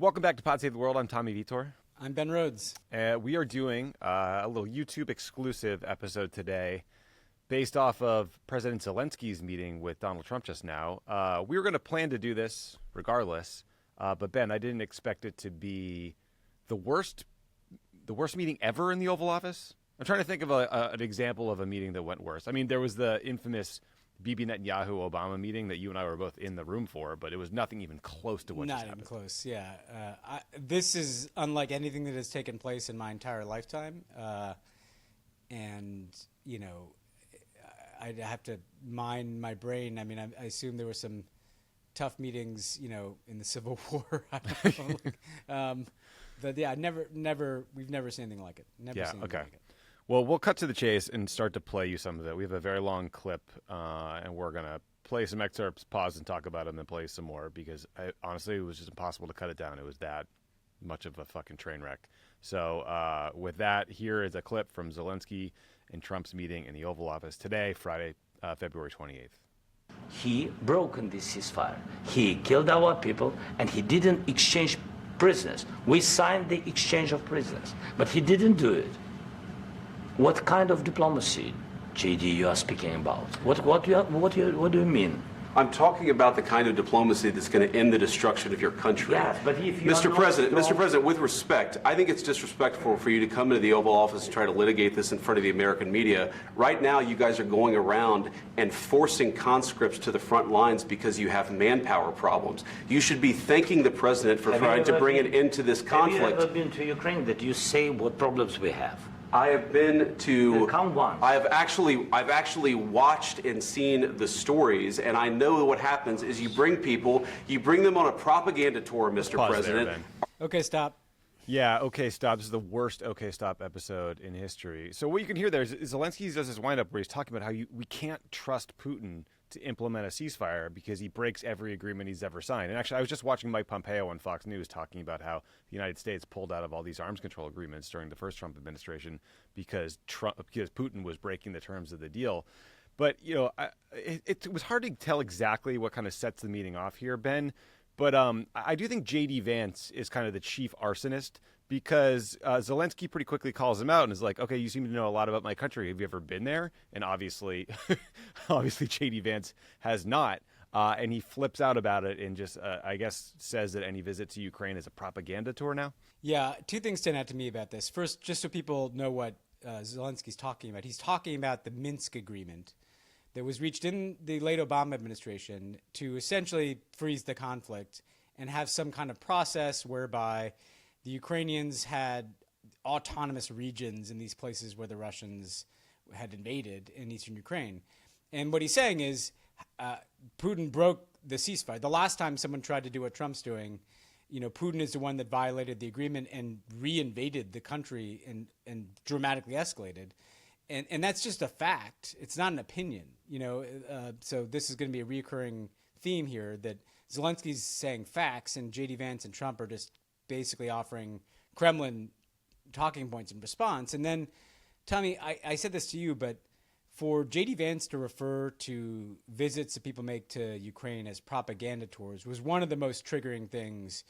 Welcome back to Pod Save the World. I'm Tommy Vitor. I'm Ben Rhodes. We are doing a little YouTube exclusive episode today based off of President Zelensky's meeting with Donald Trump just now. We were going to plan to do this regardless, but Ben, I didn't expect it to be the worst meeting ever in the Oval Office. I'm trying to think of an example of a meeting that went worse. I mean, there was the infamous Bibi Netanyahu-Obama meeting that you and I were both in the room for, but it was nothing even close to what just happened. Not even close, yeah. This is unlike anything that has taken place in my entire lifetime. And, you know, I'd have to mine my brain. I mean, I assume there were some tough meetings, you know, in the Civil War. I don't know. But yeah, we've never seen anything like it. Never seen anything like it. Well, we'll cut to the chase and start to play you some of it. We have a very long clip, and we're going to play some excerpts, pause and talk about it, and then play some more because, honestly, it was just impossible to cut it down. It was that much of a fucking train wreck. So with that, here is a clip from Zelensky and Trump's meeting in the Oval Office today, Friday, February 28th. He broke this ceasefire. He killed our people, and he didn't exchange prisoners. We signed the exchange of prisoners, but he didn't do it. What kind of diplomacy, JD, you are speaking about? What do you mean? I'm talking about the kind of diplomacy that's going to end the destruction of your country. Yes, but if you Mr. President, with respect, I think it's disrespectful for you to come into the Oval Office and try to litigate this in front of the American media. Right now, you guys are going around and forcing conscripts to the front lines because you have manpower problems. You should be thanking the president for trying to bring an end to this conflict. Have you ever been to Ukraine that you say what problems we have? I have been to. Come once. I've actually watched and seen the stories, and I know what happens is you bring them on a propaganda tour, Mr. Pause President. there, Ben. Okay, stop. Yeah, okay, stop. This is the worst okay, stop episode in history. So what you can hear there is Zelensky does this wind-up where he's talking about how we can't trust Putin to implement a ceasefire because he breaks every agreement he's ever signed. And actually, I was just watching Mike Pompeo on Fox News talking about how the United States pulled out of all these arms control agreements during the first Trump administration because Putin was breaking the terms of the deal. But, you know, it was hard to tell exactly what kind of sets the meeting off here, Ben. But I do think JD Vance is kind of the chief arsonist because Zelensky pretty quickly calls him out and is like, okay, you seem to know a lot about my country. Have you ever been there? And obviously JD Vance has not. And he flips out about it and just, I guess, says that any visit to Ukraine is a propaganda tour now. Yeah, two things stand out to me about this. First, just so people know what Zelensky's talking about, he's talking about the Minsk agreement that was reached in the late Obama administration to essentially freeze the conflict and have some kind of process whereby the Ukrainians had autonomous regions in these places where the Russians had invaded in eastern Ukraine. And what he's saying is Putin broke the ceasefire. The last time someone tried to do what Trump's doing, you know, Putin is the one that violated the agreement and reinvaded the country and dramatically escalated. And that's just a fact. It's not an opinion, you know. So this is going to be a reoccurring theme here that Zelensky's saying facts and JD Vance and Trump are just basically offering Kremlin talking points in response. And then, Tommy, I said this to you, but for JD Vance to refer to visits that people make to Ukraine as propaganda tours was one of the most triggering things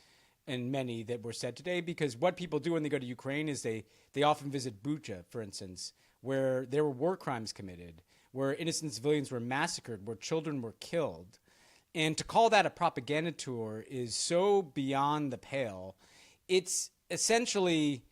in many that were said today, because what people do when they go to Ukraine is they often visit Bucha, for instance, where there were war crimes committed, where innocent civilians were massacred, where children were killed. And to call that a propaganda tour is so beyond the pale. It's essentially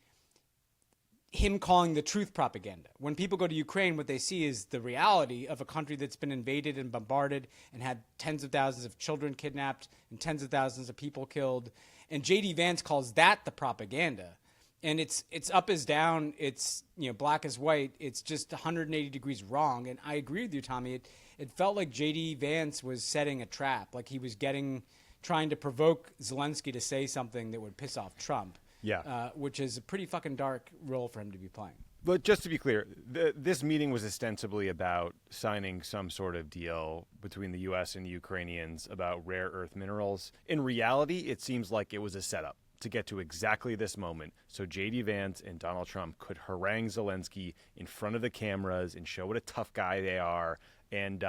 him calling the truth propaganda. When people go to Ukraine, what they see is the reality of a country that's been invaded and bombarded and had tens of thousands of children kidnapped and tens of thousands of people killed. And JD Vance calls that the propaganda. And it's up as down, it's, you know, black as white. It's just 180 degrees wrong. And I agree with you, Tommy. It felt like JD Vance was setting a trap, like he was trying to provoke Zelensky to say something that would piss off Trump. Yeah. Which is a pretty fucking dark role for him to be playing. But just to be clear, this meeting was ostensibly about signing some sort of deal between the U.S. and the Ukrainians about rare earth minerals. In reality, it seems like it was a setup to get to exactly this moment so JD Vance and Donald Trump could harangue Zelensky in front of the cameras and show what a tough guy they are and,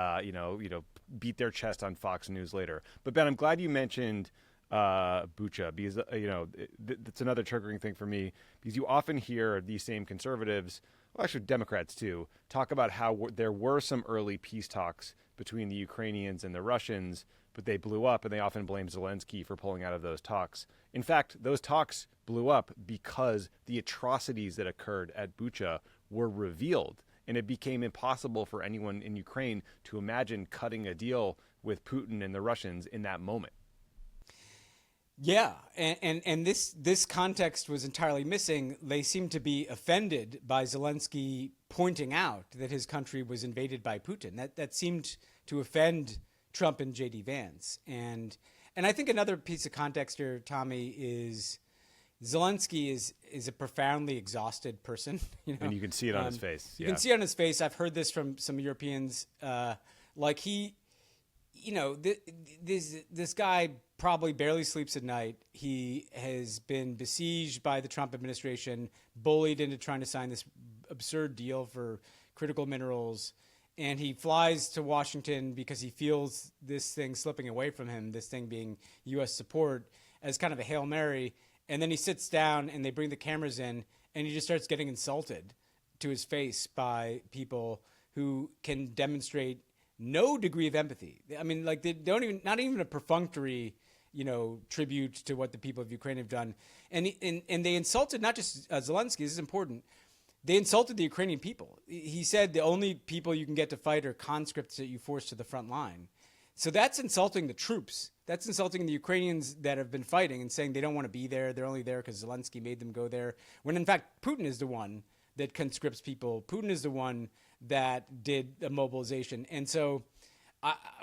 beat their chest on Fox News later. But, Ben, I'm glad you mentioned Bucha, because it's another triggering thing for me, because you often hear these same conservatives, well, actually Democrats too, talk about how there were some early peace talks between the Ukrainians and the Russians, but they blew up, and they often blame Zelensky for pulling out of those talks. In fact, those talks blew up because the atrocities that occurred at Bucha were revealed, and it became impossible for anyone in Ukraine to imagine cutting a deal with Putin and the Russians in that moment. Yeah, and this context was entirely missing. They seemed to be offended by Zelensky pointing out that his country was invaded by Putin. That seemed to offend Trump and JD Vance. And I think another piece of context here, Tommy, is Zelensky is a profoundly exhausted person. And you can see it on his face. You can see it on his face. I've heard this from some Europeans. Like this guy probably barely sleeps at night. He has been besieged by the Trump administration, bullied into trying to sign this absurd deal for critical minerals. And he flies to Washington because he feels this thing slipping away from him, this thing being U.S. support, as kind of a Hail Mary. And then he sits down and they bring the cameras in, and he just starts getting insulted to his face by people who can demonstrate no degree of empathy. I mean, like, they don't even, not even a perfunctory, tribute to what the people of Ukraine have done. And they insulted not just Zelensky, this is important. They insulted the Ukrainian people. He said the only people you can get to fight are conscripts that you force to the front line. So that's insulting the troops. That's insulting the Ukrainians that have been fighting and saying they don't want to be there. They're only there because Zelensky made them go there. When in fact, Putin is the one that conscripts people. Putin is the one that did a mobilization. And so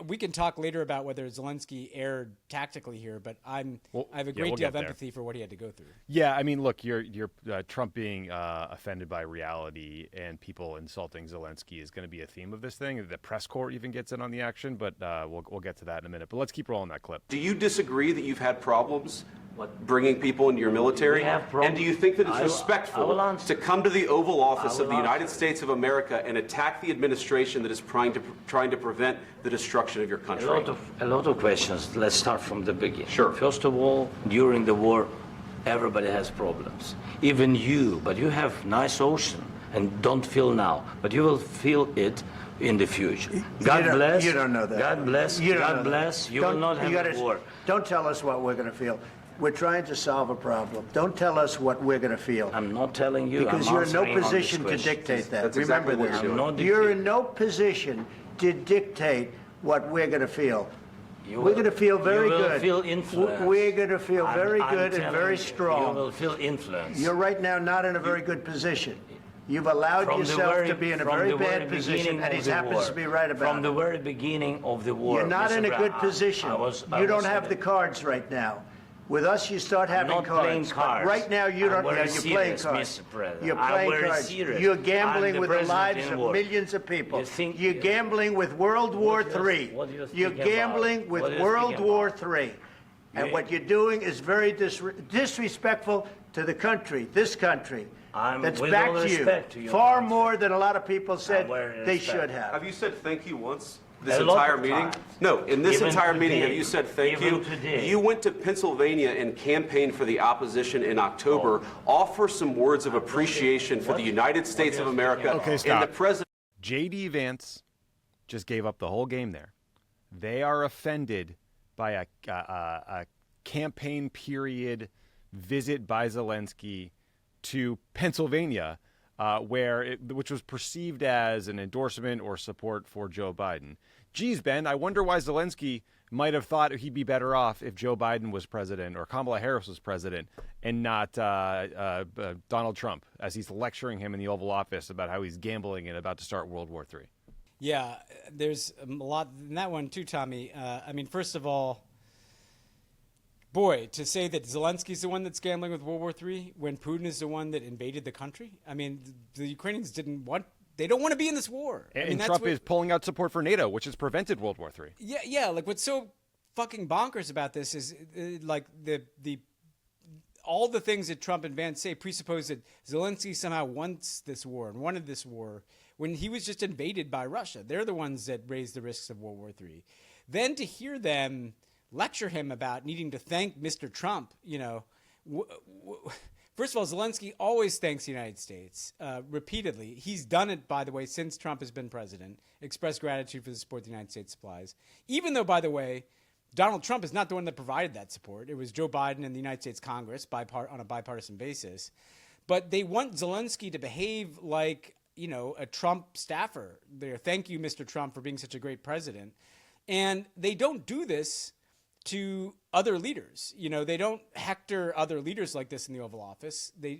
we can talk later about whether Zelensky erred tactically here, but I have a great deal of empathy for what he had to go through. Yeah, I mean, look, you're Trump being offended by reality and people insulting Zelensky is going to be a theme of this thing. The press corps even gets in on the action, but we'll get to that in a minute. But let's keep rolling that clip. Do you disagree that you've had problems bringing people into your military? And do you think that it's respectful to come to the Oval Office of the United States of America and attack the administration that is trying to prevent the destruction of your country? A lot of questions. Let's start from the beginning. Sure. First of all, during the war, everybody has problems. Even you, but you have nice ocean and don't feel now, but you will feel it in the future. God bless. You don't know that. God bless. God bless. You will not have a war. Don't tell us what we're going to feel. We're trying to solve a problem. Don't tell us what we're going to feel. I'm not telling you. Because you're in no position to dictate that. Remember this. You're in no position to dictate what we're going to feel. We're going to feel very good. You will feel influence. We're going to feel very good and very strong. You will feel influence. You're right now not in a very good position. You've allowed yourself to be in a very bad position, and he happens to be right about it. From the very beginning of the war. You're not in a good position. You don't have the cards right now. With us, you start having cards. But right now, you don't. You're playing cards. You're playing cards. You're gambling with the lives of millions of people. You're gambling with World War III. You're gambling with World War III. And what you're doing is very disrespectful to the country, this country, that's backed you far more than a lot of people said they should have. Have you said thank you once? This entire meeting? No, in this entire meeting, have you said thank you? You went to Pennsylvania and campaigned for the opposition in October. Offer some words of appreciation for the United States of America and the president. JD Vance just gave up the whole game there. They are offended by a campaign period visit by Zelensky to Pennsylvania, which was perceived as an endorsement or support for Joe Biden. Geez, Ben, I wonder why Zelensky might have thought he'd be better off if Joe Biden was president or Kamala Harris was president and not Donald Trump, as he's lecturing him in the Oval Office about how he's gambling and about to start World War III. Yeah, there's a lot in that one too, Tommy. I mean, first of all, boy, to say that Zelensky's the one that's gambling with World War III when Putin is the one that invaded the country. I mean, the Ukrainians they don't want to be in this war. And Trump is pulling out support for NATO, which has prevented World War III. Yeah. Like, what's so fucking bonkers about this is like all the things that Trump and Vance say presuppose that Zelensky somehow wants this war and wanted this war when he was just invaded by Russia. They're the ones that raised the risks of World War III. Then to hear them lecture him about needing to thank Mr. Trump, first of all, Zelensky always thanks the United States repeatedly. He's done it, by the way, since Trump has been president, expressed gratitude for the support the United States supplies. Even though, by the way, Donald Trump is not the one that provided that support. It was Joe Biden and the United States Congress on a bipartisan basis. But they want Zelensky to behave like, a Trump staffer. They're, thank you, Mr. Trump, for being such a great president. And they don't do this to other leaders. They don't hector other leaders like this in the Oval Office. They're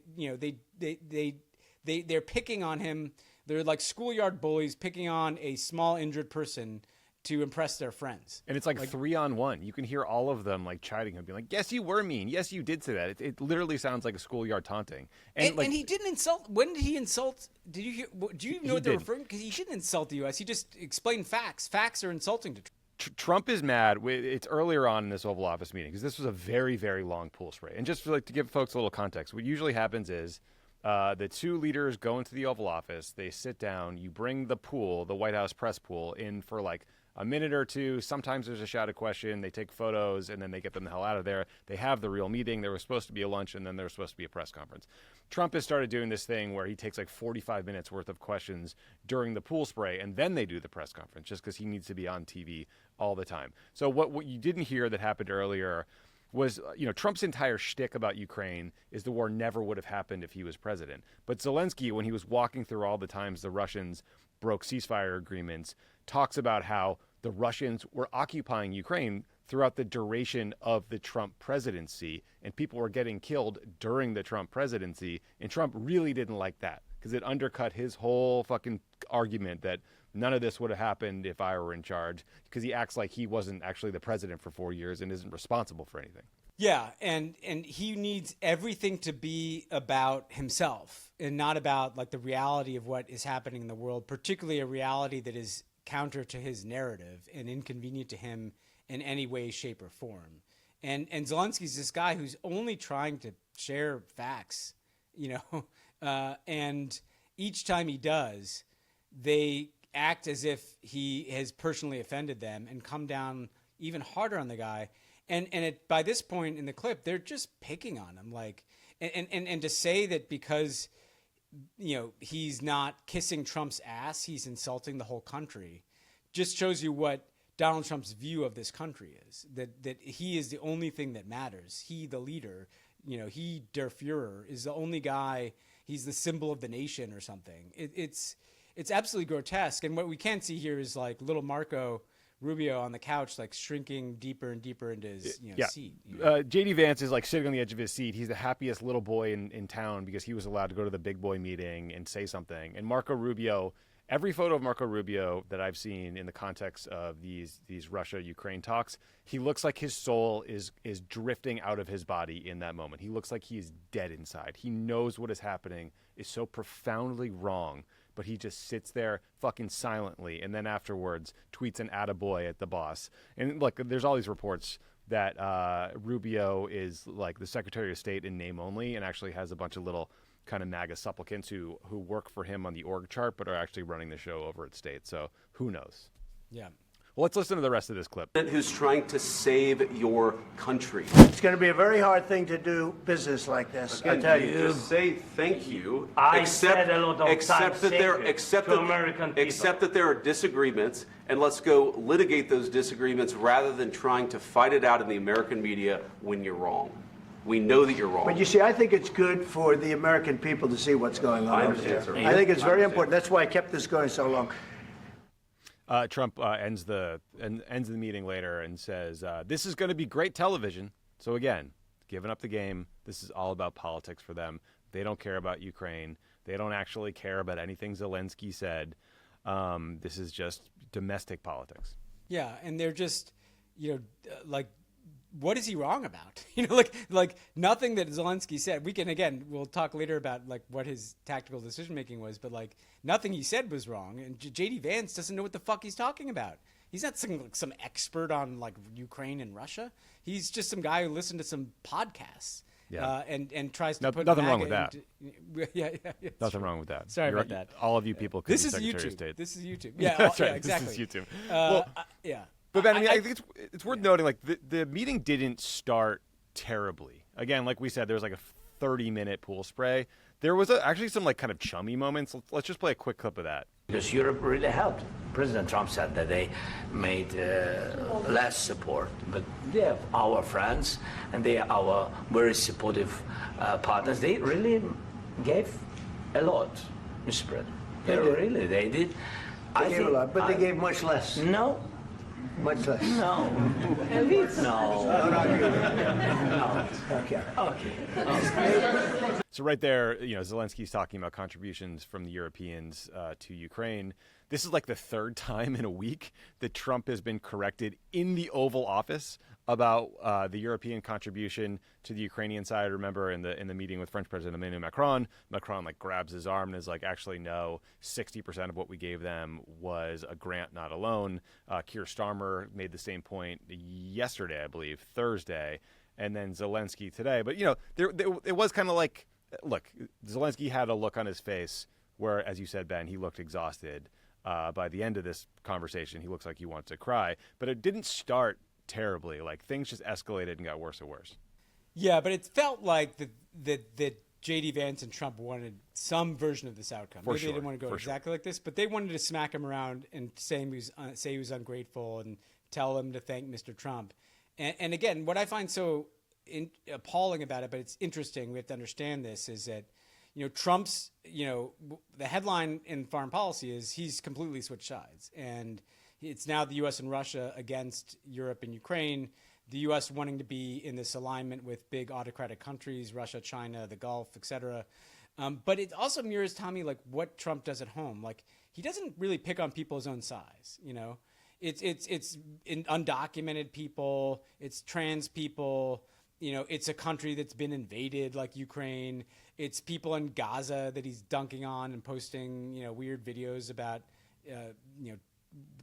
picking on him. They're like schoolyard bullies picking on a small injured person to impress their friends. And it's like 3-on-1. You can hear all of them like chiding him, being like, yes, you were mean. Yes, you did say that. It literally sounds like a schoolyard taunting. And he didn't insult. When did he insult? Did you hear? Do you know what they're referring? Because he shouldn't insult the U.S. He just explained facts. Facts are insulting to Trump is mad. It's earlier on in this Oval Office meeting because this was a very, very long pool spray. And just to give folks a little context, what usually happens is the two leaders go into the Oval Office. They sit down. You bring the pool, the White House press pool, in for like a minute or two. Sometimes there's a shouted question. They take photos, and then they get them the hell out of there. They have the real meeting. There was supposed to be a lunch, and then there was supposed to be a press conference. Trump has started doing this thing where he takes like 45 minutes worth of questions during the pool spray, and then they do the press conference just because he needs to be on TV all the time. So what you didn't hear that happened earlier was, Trump's entire shtick about Ukraine is the war never would have happened if he was president. But Zelensky, when he was walking through all the times the Russians broke ceasefire agreements, talks about how the Russians were occupying Ukraine throughout the duration of the Trump presidency, and people were getting killed during the Trump presidency. And Trump really didn't like that because it undercut his whole fucking argument that none of this would have happened if I were in charge, because he acts like he wasn't actually the president for 4 years and isn't responsible for anything. Yeah, and he needs everything to be about himself and not about like the reality of what is happening in the world, particularly a reality that is counter to his narrative and inconvenient to him in any way, shape, or form. And Zelensky's this guy who's only trying to share facts, and each time he does, they act as if he has personally offended them and come down even harder on the guy. And by this point in the clip, they're just picking on him. And to say that because, he's not kissing Trump's ass, he's insulting the whole country, just shows you what Donald Trump's view of this country is, that he is the only thing that matters. He, the leader, he, der Führer, is the only guy. He's the symbol of the nation or something. It's absolutely grotesque. And what we can see here is like little Marco Rubio on the couch, like shrinking deeper and deeper into his seat. JD Vance is like sitting on the edge of his seat. He's the happiest little boy in town because he was allowed to go to the big boy meeting and say something. And Marco Rubio, every photo of Marco Rubio that I've seen in the context of these Russia-Ukraine talks, he looks like his soul is drifting out of his body in that moment. He looks like he is dead inside. He knows what is happening is so profoundly wrong, but he just sits there fucking silently and then afterwards tweets an attaboy at the boss. And look, there's all these reports that Rubio is like the Secretary of State in name only and actually has a bunch of little kind of MAGA supplicants who work for him on the org chart but are actually running the show over at State. So who knows? Yeah. Well, let's listen to the rest of this clip. Who's trying to save your country. It's going to be a very hard thing to do business like this. Again, I tell you. Just say thank you. I said a lot of accept that there are disagreements, and let's go litigate those disagreements rather than trying to fight it out in the American media when you're wrong. We know that you're wrong. But you see, I think it's good for the American people to see what's going on. I understand, sir. I think it's very important. That's why I kept this going so long. Trump ends the meeting later and says, this is going to be great television. So again, giving up the game. This is all about politics for them. They don't care about Ukraine. They don't actually care about anything Zelensky said. This is just domestic politics. Yeah, and they're just, like, what is he wrong about? Like nothing that Zelensky said. We'll talk later about like what his tactical decision making was, but like nothing he said was wrong. And JD Vance doesn't know what the fuck he's talking about. He's not some expert on like Ukraine and Russia. He's just some guy who listened to some podcasts. Yeah. And tries to put nothing wrong with that. Yeah. Nothing wrong with that. Sorry about that. All of you people could be This is Secretary YouTube. of State. This is YouTube. Yeah, Yeah, that's right. Exactly. This is YouTube. Yeah. But Ben, I think it's worth noting, like the meeting didn't start terribly. Again, like we said, there was like a 30-minute pool spray. There was actually some like kind of chummy moments. Let's just play a quick clip of that. Because Europe really helped. President Trump said that they made less support, but they are our friends and they are our very supportive partners. They really gave a lot, Mr. President. They did. They gave a lot, but they gave much less. No. Much less. No. No. Okay. So right there, Zelensky's talking about contributions from the Europeans to Ukraine. This is like the third time in a week that Trump has been corrected in the Oval Office about the European contribution to the Ukrainian side. Remember in the meeting with French President Emmanuel Macron like grabs his arm and is like, actually, no, 60% of what we gave them was a grant, not a loan. Keir Starmer made the same point yesterday, I believe, Thursday, and then Zelensky today. But, it was kind of like, look, Zelensky had a look on his face where, as you said, Ben, he looked exhausted. By the end of this conversation, he looks like he wants to cry. But it didn't start terribly. Like, things just escalated and got worse and worse. Yeah, but it felt like that JD Vance and Trump wanted some version of this outcome. Maybe they didn't want to go exactly like this, but they wanted to smack him around and say he was ungrateful and tell him to thank Mr. Trump. And again, what I find so appalling about it, but it's interesting, we have to understand this, is that Trump's, the headline in foreign policy is he's completely switched sides. And it's now the U.S. and Russia against Europe and Ukraine, the U.S. wanting to be in this alignment with big autocratic countries, Russia, China, the Gulf, et cetera. But it also mirrors, Tommy, like what Trump does at home. Like, he doesn't really pick on people his own size, It's undocumented people, it's trans people, it's a country that's been invaded like Ukraine. It's people in Gaza that he's dunking on and posting, weird videos about,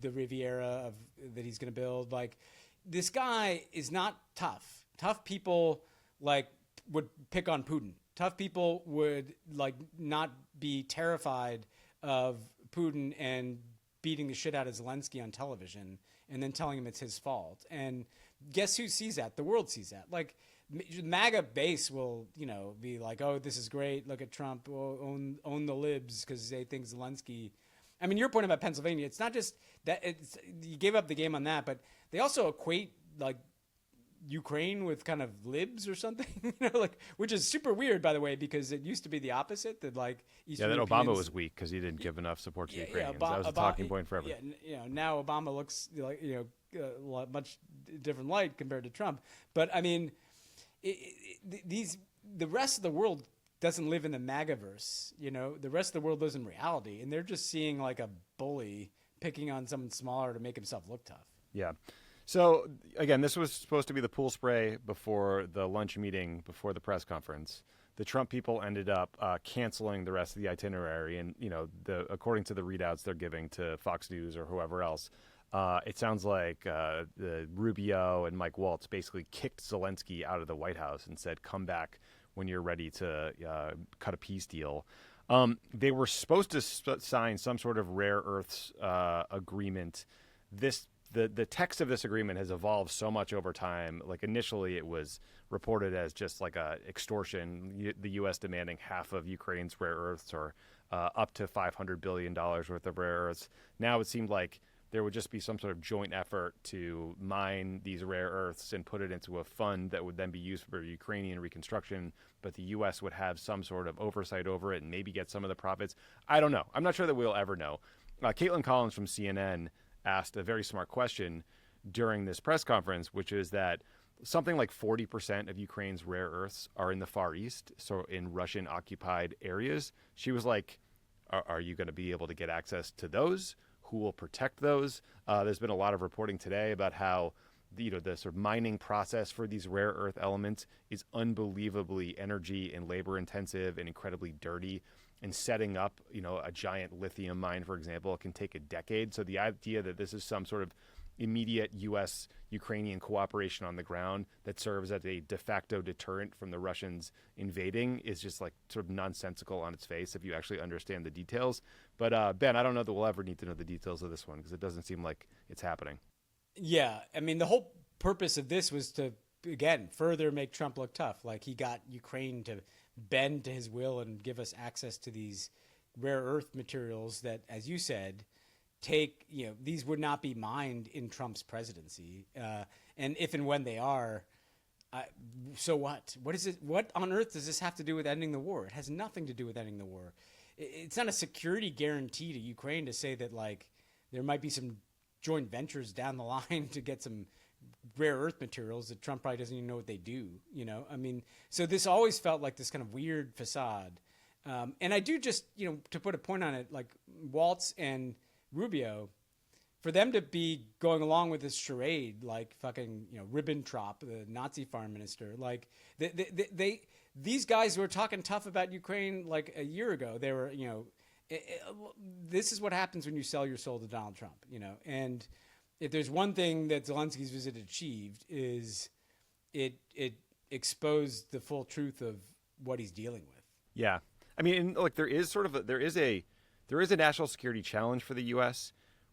the Riviera that he's going to build. Like, this guy is not tough. Tough people would pick on Putin. Tough people would not be terrified of Putin and beating the shit out of Zelensky on television and then telling him it's his fault. And guess who sees that? The world sees that. Like, MAGA base will, be like, oh, this is great. Look at Trump, own the libs because they think Zelensky. I mean, your point about Pennsylvania, it's not just that you gave up the game on that, but they also equate Ukraine with kind of libs or something, which is super weird, by the way, because it used to be the opposte that Eastern that Europeans, Obama was weak because he didn't give enough support to Ukrainians. That was a talking point forever. Yeah, now Obama looks like much different light compared to Trump. But I mean, the rest of the world doesn't live in the MAGAverse. The rest of the world lives in reality, and they're just seeing like a bully picking on someone smaller to make himself look tough. Yeah. So, again, this was supposed to be the pool spray before the lunch meeting, before the press conference. The Trump people ended up canceling the rest of the itinerary. And, according to the readouts they're giving to Fox News or whoever else, it sounds like the Rubio and Mike Waltz basically kicked Zelensky out of the White House and said, come back when you're ready to cut a peace deal. They were supposed to sign some sort of rare earths agreement. The text of this agreement has evolved so much over time. Like, initially it was reported as just like a extortion, the U.S. demanding half of Ukraine's rare earths or up to $500 billion worth of rare earths. Now it seemed like there would just be some sort of joint effort to mine these rare earths and put it into a fund that would then be used for Ukrainian reconstruction, but the U.S. would have some sort of oversight over it and maybe get some of the profits. I don't know. I'm not sure that we'll ever know. Caitlin Collins from CNN asked a very smart question during this press conference, which is that something like 40% of Ukraine's rare earths are in the Far East, so in Russian-occupied areas. She was like, are you going to be able to get access to those? Who will protect those? There's been a lot of reporting today about how the sort of mining process for these rare earth elements is unbelievably energy and labor intensive and incredibly dirty. And setting up, a giant lithium mine, for example, can take a decade. So the idea that this is some sort of immediate U.S.-Ukrainian cooperation on the ground that serves as a de facto deterrent from the Russians invading is just like sort of nonsensical on its face if you actually understand the details. But Ben, I don't know that we'll ever need to know the details of this one because it doesn't seem like it's happening. Yeah, I mean, the whole purpose of this was to, again, further make Trump look tough. Like, he got Ukraine to bend to his will and give us access to these rare earth materials that, as you said, these would not be mined in Trump's presidency. And if and when they are, so what? What is it? What on earth does this have to do with ending the war? It has nothing to do with ending the war. It's not a security guarantee to Ukraine to say that, like, there might be some joint ventures down the line to get some rare earth materials that Trump probably doesn't even know what they do. I mean, so this always felt like this kind of weird facade. And I do just, to put a point on it, like Waltz and Rubio, for them to be going along with this charade, like fucking, Ribbentrop, the Nazi foreign minister, like these guys who were talking tough about Ukraine like a year ago, they were, this is what happens when you sell your soul to Donald Trump, and if there's one thing that Zelensky's visit achieved is it exposed the full truth of what he's dealing with. Yeah. I mean, like there is a national security challenge for the U.S.,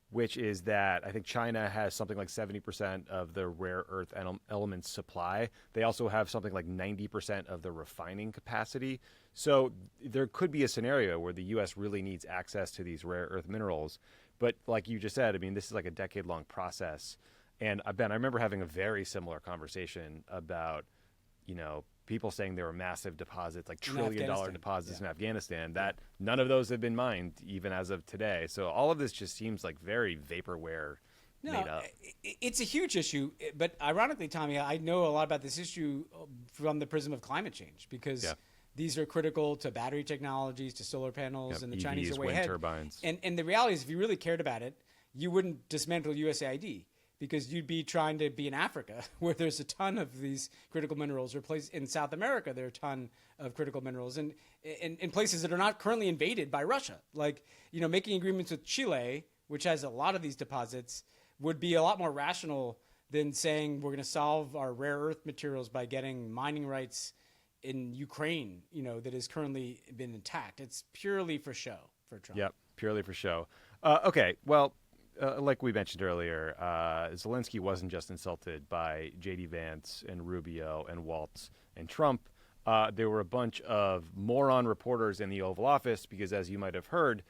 which is that I think China has something like 70% of the rare earth elements supply. They also have something like 90% of the refining capacity. So there could be a scenario where the U.S. really needs access to these rare earth minerals. But like you just said, I mean, this is like a decade-long process. And Ben, I remember having a very similar conversation about, people saying there were massive deposits, like trillion-dollar deposits in Afghanistan, that none of those have been mined even as of today. So all of this just seems like very vaporware made up. It's a huge issue. But ironically, Tommy, I know a lot about this issue from the prism of climate change because these are critical to battery technologies, to solar panels, and the EVs, Chinese are way wind ahead. Turbines. And the reality is, if you really cared about it, you wouldn't dismantle USAID because you'd be trying to be in Africa where there's a ton of these critical minerals, or in South America there are a ton of critical minerals, and in places that are not currently invaded by Russia. Like, making agreements with Chile, which has a lot of these deposits, would be a lot more rational than saying we're going to solve our rare earth materials by getting mining rights in Ukraine, that has currently been intact. It's purely for show for Trump. Yep, purely for show. Okay, well, like we mentioned earlier, Zelensky wasn't just insulted by JD Vance and Rubio and Waltz and Trump. There were a bunch of moron reporters in the Oval Office because, as you might have heard,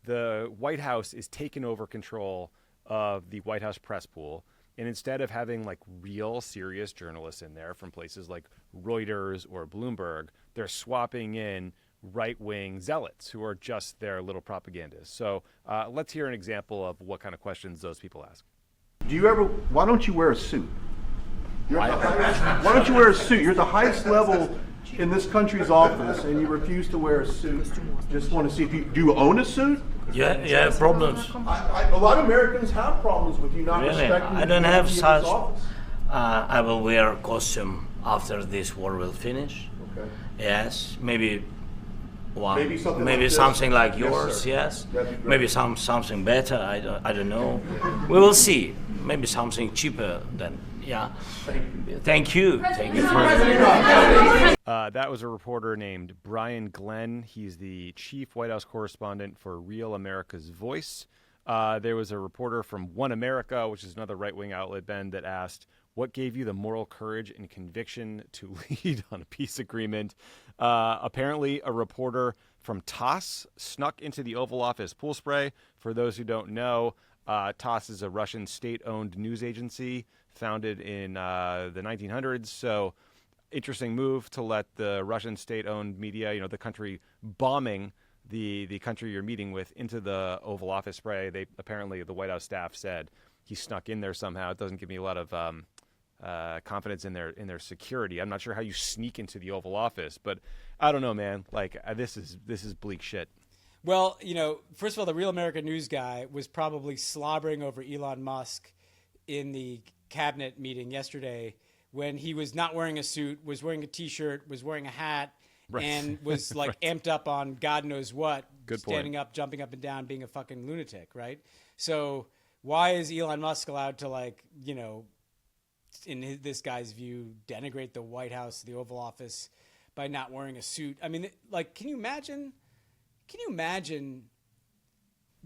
the White House is taking over control of the White House press pool. And instead of having like real serious journalists in there from places like Reuters or Bloomberg, they're swapping in right-wing zealots who are just their little propagandists. So let's hear an example of what kind of questions those people ask. Why don't you wear a suit? Why don't you wear a suit? You're at the highest level in this country's office and you refuse to wear a suit. Just want to see if do you own a suit? Yeah, you have problems. A lot of Americans have problems with you not respecting I don't have the such. office. I will wear a costume after this war will finish. Okay. Yes, maybe one. Maybe something like yours. Yes. Maybe something better. I don't know. We will see. Maybe something cheaper than. Yeah. Thank you. Thank you for that was a reporter named Brian Glenn. He's the chief White House correspondent for Real America's Voice. There was a reporter from One America, which is another right-wing outlet, Ben, that asked, what gave you the moral courage and conviction to lead on a peace agreement? Apparently, a reporter from TASS snuck into the Oval Office pool spray. For those who don't know, TASS is a Russian state-owned news agency founded in the 1900s. So interesting move to let the Russian state-owned media, the country bombing the country you're meeting with, into the Oval Office spray. They apparently, the White House staff said he snuck in there somehow. It doesn't give me a lot of confidence in their security. I'm not sure how you sneak into the Oval Office, but I don't know, man. Like this is bleak shit. Well, first of all, the Real American News guy was probably slobbering over Elon Musk in the cabinet meeting yesterday when he was not wearing a suit, was wearing a T-shirt, was wearing a hat, right, and was like amped up on God knows what, standing up, jumping up and down, being a fucking lunatic, right? So why is Elon Musk allowed to in this guy's view, denigrate the White House, the Oval Office by not wearing a suit? I mean, can you imagine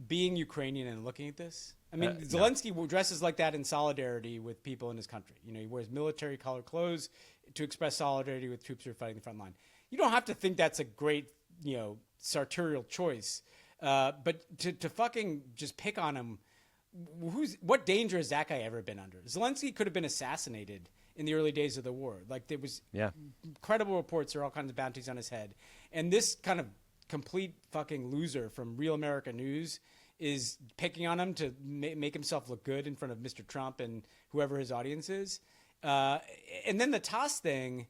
being Ukrainian and looking at this? I mean, Zelensky dresses like that in solidarity with people in his country. You know, he wears military colored clothes to express solidarity with troops who are fighting the front line. You don't have to think that's a great, you know, sartorial choice. But to fucking just pick on him, what danger has that guy ever been under? Zelensky could have been assassinated in the early days of the war. Like, there was incredible reports, there are all kinds of bounties on his head. And this kind of complete fucking loser from Real America News is picking on him to make himself look good in front of Mr. Trump and whoever his audience is. And then the TASS thing,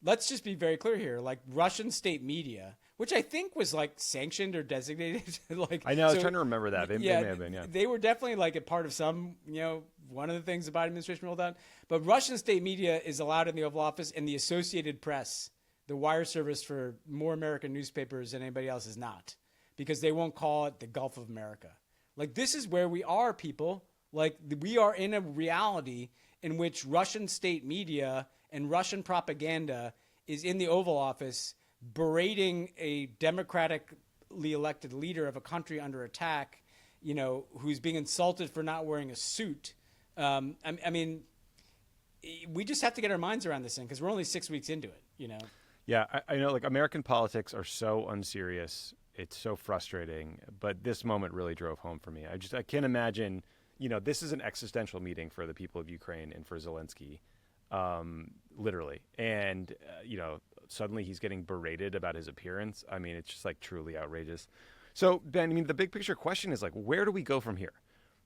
let's just be very clear here. Like, Russian state media, which I think was like sanctioned or designated. Like, I know, I was trying to remember that. They may have been, They were definitely like a part of some, you know, one of the things the Biden administration rolled out. But Russian state media is allowed in the Oval Office, and the Associated Press, the wire service for more American newspapers than anybody else, is not. Because they won't call it the Gulf of America. Like, this is where we are, people. Like, we are in a reality in which Russian state media and Russian propaganda is in the Oval Office berating a democratically elected leader of a country under attack, you know, who's being insulted for not wearing a suit. I mean, we just have to get our minds around this thing because we're only 6 weeks into it, you know? Yeah, I know, like, American politics are so unserious. It's so frustrating, but this moment really drove home for me. I can't imagine, you know, this is an existential meeting for the people of Ukraine and for Zelensky, literally. And, you know, suddenly he's getting berated about his appearance. I mean, it's just like truly outrageous. So, Ben, I mean, the big picture question is like, where do we go from here?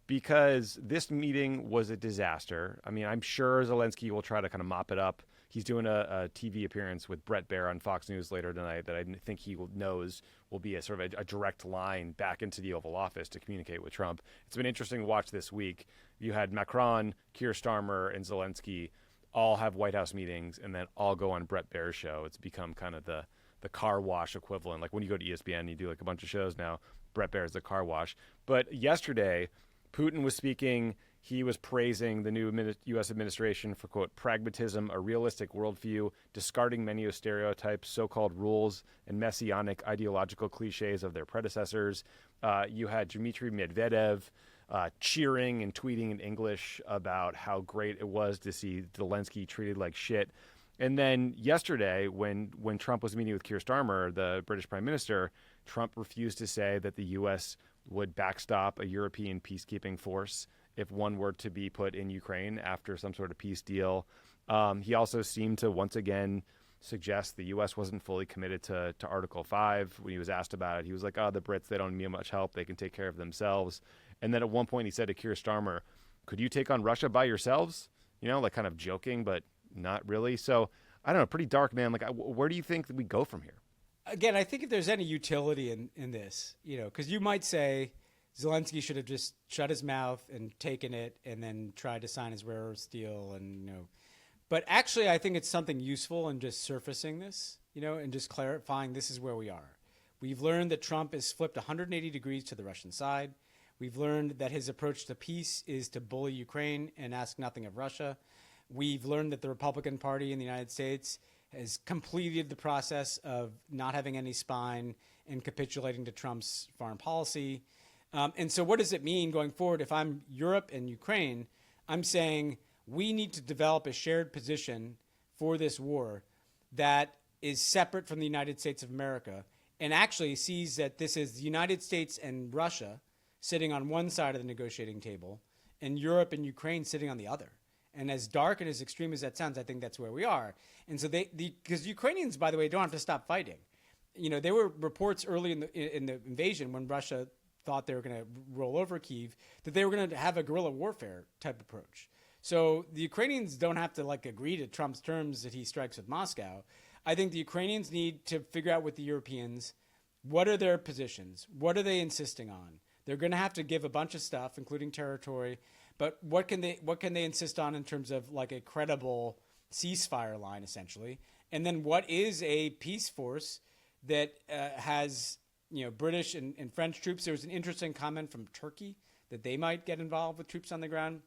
Because this meeting was a disaster. I mean, I'm sure Zelensky will try to kind of mop it up. He's doing a TV appearance with Brett Baer on Fox News later tonight that I think he knows will be a sort of a direct line back into the Oval Office to communicate with Trump. It's been interesting to watch this week. You had Macron, Keir Starmer, and Zelensky all have White House meetings and then all go on Brett Baer's show. It's become kind of the car wash equivalent. Like when you go to ESPN, you do like a bunch of shows now. Brett Baer's the car wash. But yesterday, Putin was speaking. He was praising the new U.S. administration for, quote, pragmatism, a realistic worldview, discarding many of stereotypes, so-called rules, and messianic ideological cliches of their predecessors. You had Dmitry Medvedev cheering and tweeting in English about how great it was to see Zelensky treated like shit. And then yesterday, when Trump was meeting with Keir Starmer, the British Prime Minister, Trump refused to say that the U.S. would backstop a European peacekeeping force if one were to be put in Ukraine after some sort of peace deal. He also seemed to once again suggest the U.S. wasn't fully committed to Article 5. When he was asked about it, he was like, oh, the Brits, they don't need much help. They can take care of themselves. And then at one point he said to Keir Starmer, could you take on Russia by yourselves? You know, like kind of joking, but not really. So I don't know, pretty dark, man. Like, where do you think that we go from here? Again, I think if there's any utility in this, you know, because you might say Zelensky should have just shut his mouth and taken it and then tried to sign his rare earth deal and, you know. But actually, I think it's something useful in just surfacing this, you know, and just clarifying this is where we are. We've learned that Trump has flipped 180 degrees to the Russian side. We've learned that his approach to peace is to bully Ukraine and ask nothing of Russia. We've learned that the Republican Party in the United States has completed the process of not having any spine and capitulating to Trump's foreign policy. And so what does it mean going forward? If I'm Europe and Ukraine, I'm saying we need to develop a shared position for this war that is separate from the United States of America and actually sees that this is the United States and Russia sitting on one side of the negotiating table and Europe and Ukraine sitting on the other. And as dark and as extreme as that sounds, I think that's where we are. And so because Ukrainians, by the way, don't have to stop fighting. You know, there were reports early in the invasion when Russia thought they were going to roll over Kyiv, that they were going to have a guerrilla warfare type approach. So the Ukrainians don't have to like agree to Trump's terms that he strikes with Moscow. I think the Ukrainians need to figure out with the Europeans, what are their positions? What are they insisting on? They're going to have to give a bunch of stuff, including territory. But what can they insist on in terms of like a credible ceasefire line, essentially? And then what is a peace force that has, you know, British and French troops? There was an interesting comment from Turkey that they might get involved with troops on the ground.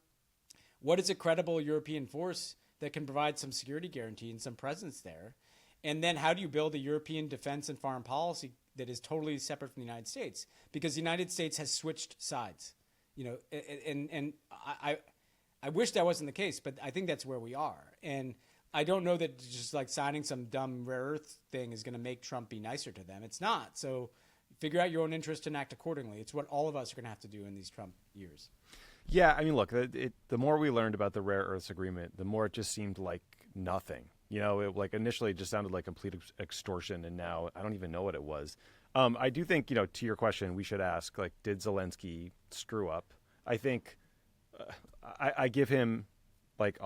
What is a credible European force that can provide some security guarantee and some presence there? And then how do you build a European defense and foreign policy that is totally separate from the United States? Because the United States has switched sides. And I wish that wasn't the case, but I think that's where we are. And I don't know that just like signing some dumb rare earth thing is going to make Trump be nicer to them. It's not. So figure out your own interest and act accordingly. It's what all of us are going to have to do in these Trump years. Yeah, I mean, look, the more we learned about the rare earths agreement, the more it just seemed like nothing. It like initially it just sounded like complete extortion, and now I don't even know what it was. I do think, to your question, we should ask, like, did Zelensky screw up? I think I give him I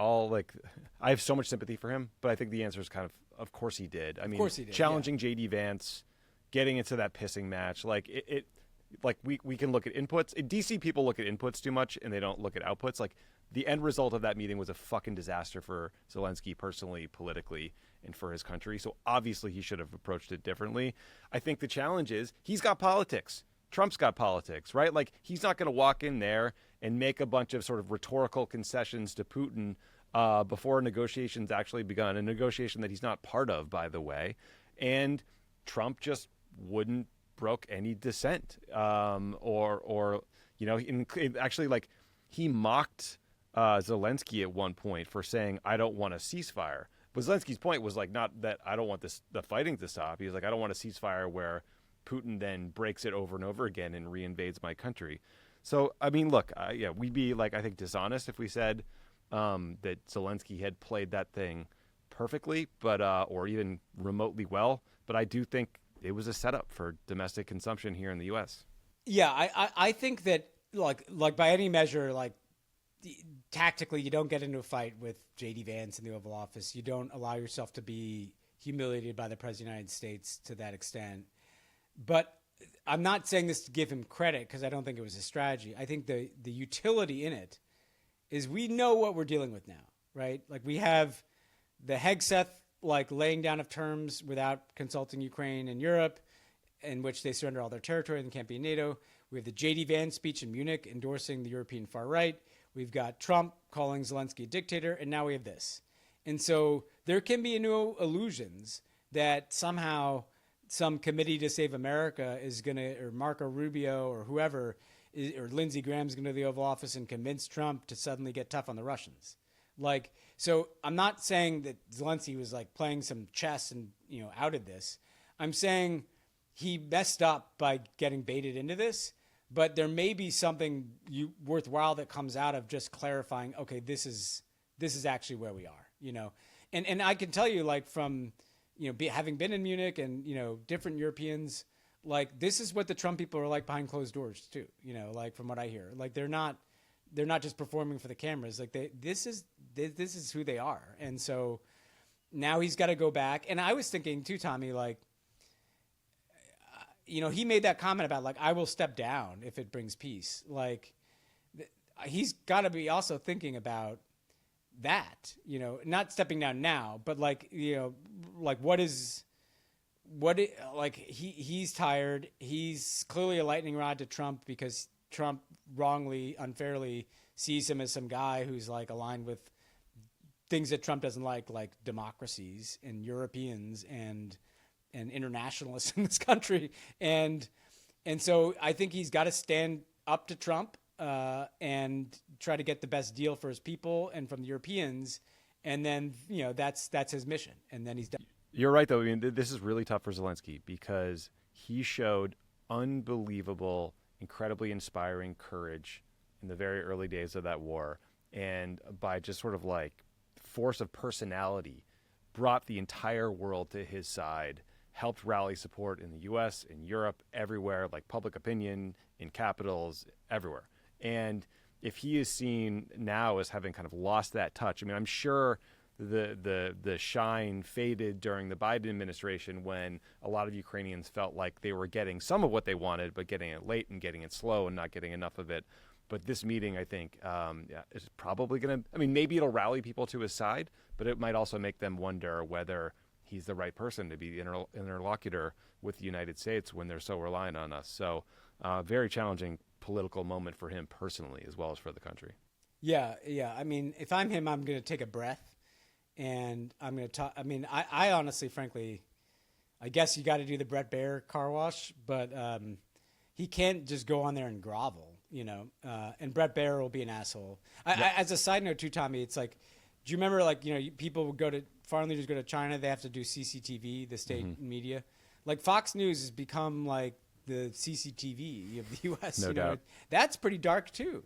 have so much sympathy for him, but I think the answer is of course he did. I mean, course he did, challenging JD Vance, getting into that pissing match, we can look at inputs. DC people look at inputs too much and they don't look at outputs. Like, the end result of that meeting was a fucking disaster for Zelensky personally, politically, and for his country. So obviously he should have approached it differently. I think the challenge is he's got politics. Trump's got politics, right? Like, he's not going to walk in there and make a bunch of sort of rhetorical concessions to Putin before negotiations actually begun, a negotiation that he's not part of, by the way. And Trump just wouldn't broke any dissent, actually, like, he mocked Zelensky at one point for saying, "I don't want a ceasefire." But Zelensky's point was like, not that I don't want the fighting to stop. He was like, "I don't want a ceasefire where Putin then breaks it over and over again and reinvades my country." So, I mean, look, we'd be I think dishonest if we said that Zelensky had played that thing perfectly, but or even remotely well. But I do think it was a setup for domestic consumption here in the U.S. Yeah, I think that like by any measure, tactically, you don't get into a fight with JD Vance in the Oval Office. You don't allow yourself to be humiliated by the President of the United States to that extent. But I'm not saying this to give him credit because I don't think it was a strategy. I think the utility in it is we know what we're dealing with now, right? Like, we have the Hegseth laying down of terms without consulting Ukraine and Europe, in which they surrender all their territory and can't be in NATO. We have the JD Vance speech in Munich endorsing the European far right. We've got Trump calling Zelensky a dictator, and now we have this. And so there can be no illusions that somehow some committee to save America is going to, or Marco Rubio or whoever, or Lindsey Graham's going to the Oval Office and convince Trump to suddenly get tough on the Russians. So I'm not saying that Zelensky was playing some chess and, outed this. I'm saying he messed up by getting baited into this, but there may be something worthwhile that comes out of just clarifying, okay, this is actually where we are, and I can tell you, from, having been in Munich and, different Europeans, this is what the Trump people are like behind closed doors too, from what I hear. They're not just performing for the cameras. This is who they are. And so now he's got to go back. And I was thinking too, Tommy, he made that comment about I will step down if it brings peace. He's got to be also thinking about that, not stepping down now, but he's tired. He's clearly a lightning rod to Trump because Trump wrongly, unfairly sees him as some guy who's aligned with things that Trump doesn't like democracies and Europeans and internationalists in this country. And so I think he's got to stand up to Trump and try to get the best deal for his people and from the Europeans. And then, that's his mission. And then he's done. You're right, though. I mean, this is really tough for Zelensky because he showed unbelievable, incredibly inspiring courage in the very early days of that war, and by just sort of force of personality brought the entire world to his side, helped rally support in the US, in Europe, everywhere, public opinion, in capitals, everywhere. And if he is seen now as having kind of lost that touch, I mean, I'm sure the shine faded during the Biden administration when a lot of Ukrainians felt like they were getting some of what they wanted, but getting it late and getting it slow and not getting enough of it. But this meeting, I think, is probably going to, I mean, maybe it'll rally people to his side, but it might also make them wonder whether he's the right person to be the interlocutor with the United States when they're so reliant on us. So very challenging political moment for him personally, as well as for the country. Yeah. I mean, if I'm him, I'm going to take a breath. And I'm going to talk. I mean, I honestly, frankly, I guess you got to do the Brett Baer car wash, but he can't just go on there and grovel. and Brett Baer will be an asshole. As a side note too, Tommy, it's like, do you remember people would foreign leaders go to China, they have to do CCTV, the state media. Like Fox News has become like the CCTV of the U.S. No doubt. That's pretty dark too.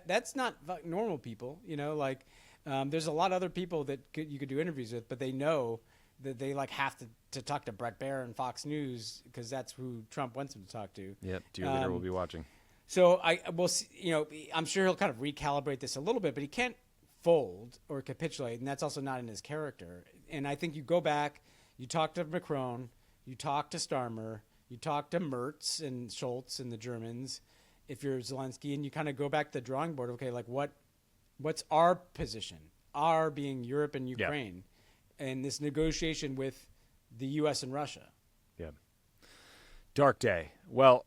That's not normal people. There's a lot of other people that you could do interviews with, but they know that they have to talk to Brett Baer and Fox News because that's who Trump wants them to talk to. Yep, dear leader will be watching. So I'm sure he'll kind of recalibrate this a little bit, but he can't fold or capitulate, and that's also not in his character. And I think you go back, you talk to Macron, you talk to Starmer, you talk to Merz and Schultz and the Germans, if you're Zelensky, and you kind of go back to the drawing board. Okay, what's our position? Our being Europe and Ukraine, and this negotiation with the U.S. and Russia. Yeah. Dark day. Well,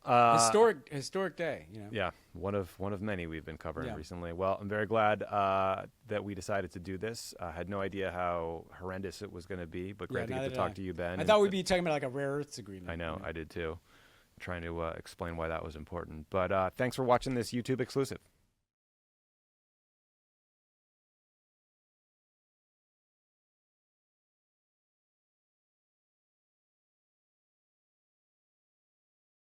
historic day. Yeah, one of many we've been covering recently. Well, I'm very glad that we decided to do this. I had no idea how horrendous it was going to be, but great to get to talk to you, Ben. I thought we'd be talking about a rare earths agreement. I know, I did too. Trying to explain why that was important. But thanks for watching this YouTube exclusive.